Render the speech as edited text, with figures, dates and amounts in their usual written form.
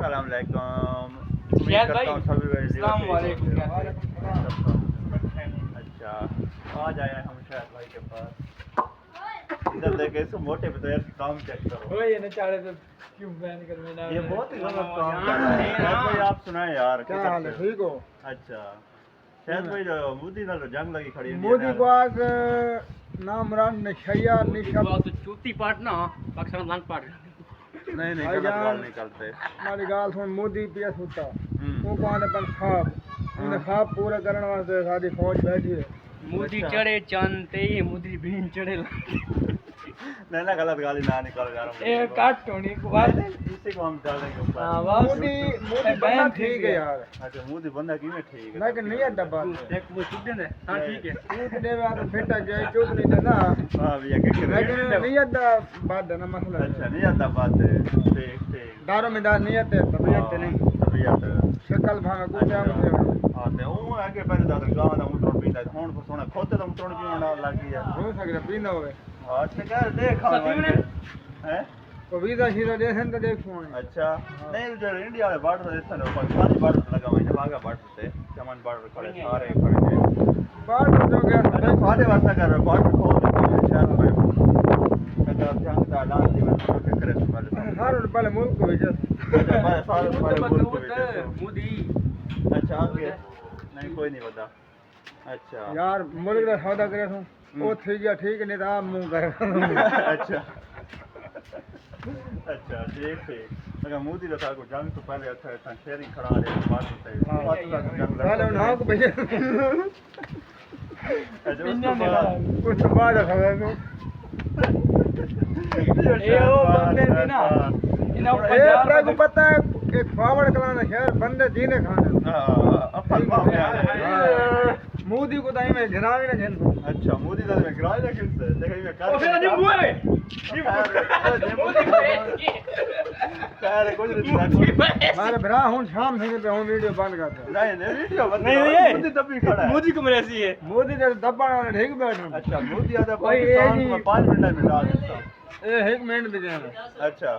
अस्सलाम वालेकुम। शायद उम्मीद करता हूँ सभी भाई अस्सलाम वालेकुम। अच्छा, आज आए हैं हम शायद भाई के पास। इधर देखे इस मोटे पे तो यार काम चेक करो। ओए ये न चाड़े तो क्यों बैन कर में ना ये बहुत ही गलत काम कर रहा है। शायद भाई आप सुनाए यार। क्या हाल है? ठीक हो? अच्छा, शायद भाई जो मोदी नाल जंग लगी खड़ी है। मोदी को आज नामरान नशैया निशा बात तो चूती पाट ना पाकिस्तान लांग पाट नहीं नहीं गलत गाल नहीं करते। हमारी गाल सुन मोदी पिया सुता हम्म। वो पाने पर ख्वाब उन्हें ख्वाब पूरा करने वास्ते सारी फौज बैठी है। मोदी चढ़े चांद ते ही मोदी बीन चढ़े नहीं ना गलत गाली ना निकाल यार। ए काट होनी को बात इसी को हम डालेंगे ऊपर। हां बस मोदी मोदी बंदा ठीक है यार, अच्छा मोदी बंदा की में ठीक है। लेकिन नहीं है डब्बा देख वो चुप दे हां ठीक है चूत देवे आप फिट गए चूत नहीं देना, हां भैया क्या कर रहे लेकिन नहीं है बात है ना मसला है। अच्छा नहीं आता बात है। ठीक ठीक दारो में दार नहीं आते तबीयत नहीं तबीयत शक्ल भांगा कुत्ते हम थे हां ते वो आगे पहले दादा गांव दा मुतरण पींदा हुन को सोना खोते दा मुतरण पीण लगी है। हो सकता पीना होवे हां ते कर देख हैं तो वीजा शीरा दे हैं तो देख सुन। अच्छा नहीं जो इंडिया वाले बॉर्डर देता ना पाकिस्तानी बॉर्डर लगा हुआ है बागा बॉर्डर से चमन बॉर्डर खड़े सारे खड़े हैं। बात जो गया अच्छा फादे वास्ता कर बॉर्डर खोल देते हैं शायद भाई अगर जंग दा ऐलान दी मैं तो क्या करे पहले हर पहले मुल्क को भेजा अच्छा सारे पहले बोल को मोदी अच्छा आगे नहीं कोई नहीं बता अच्छा यार मुल्क का सौदा करे तू वो थी गया ठीक नहीं था आप मुंह कर अच्छा अच्छा ठीक ठीक अगर मोदी का को जंग तो पहले अच्छा था शेयरिंग खड़ा रहे बात होता है जंग पहले उन हाँ को भेजा अच्छा उसके बाद कुछ तो बाद है में ए ओ बंदे थे ना इना ए अपने को पता है एक फावड़ कलाना शहर बंदे जीने खाने अपन मोदी को दाई में घिरावी ना झेल अच्छा मोदी दादा में गिराए ना किससे देखा ये कर ओ फिर नहीं हुए यार कुछ नहीं मारे भरा हूं शाम से पे हूं वीडियो बंद करता नहीं नहीं वीडियो बंद नहीं, करो। ये मोदी तब भी खड़ा है मोदी को मेरे ऐसी है मोदी जब दबा वाले ठीक बैठ अच्छा मोदी आधा ओए, ये पाकिस्तान नहीं। में 5 मिनट में डाल देता हूं। ए एक मिनट भी देना अच्छा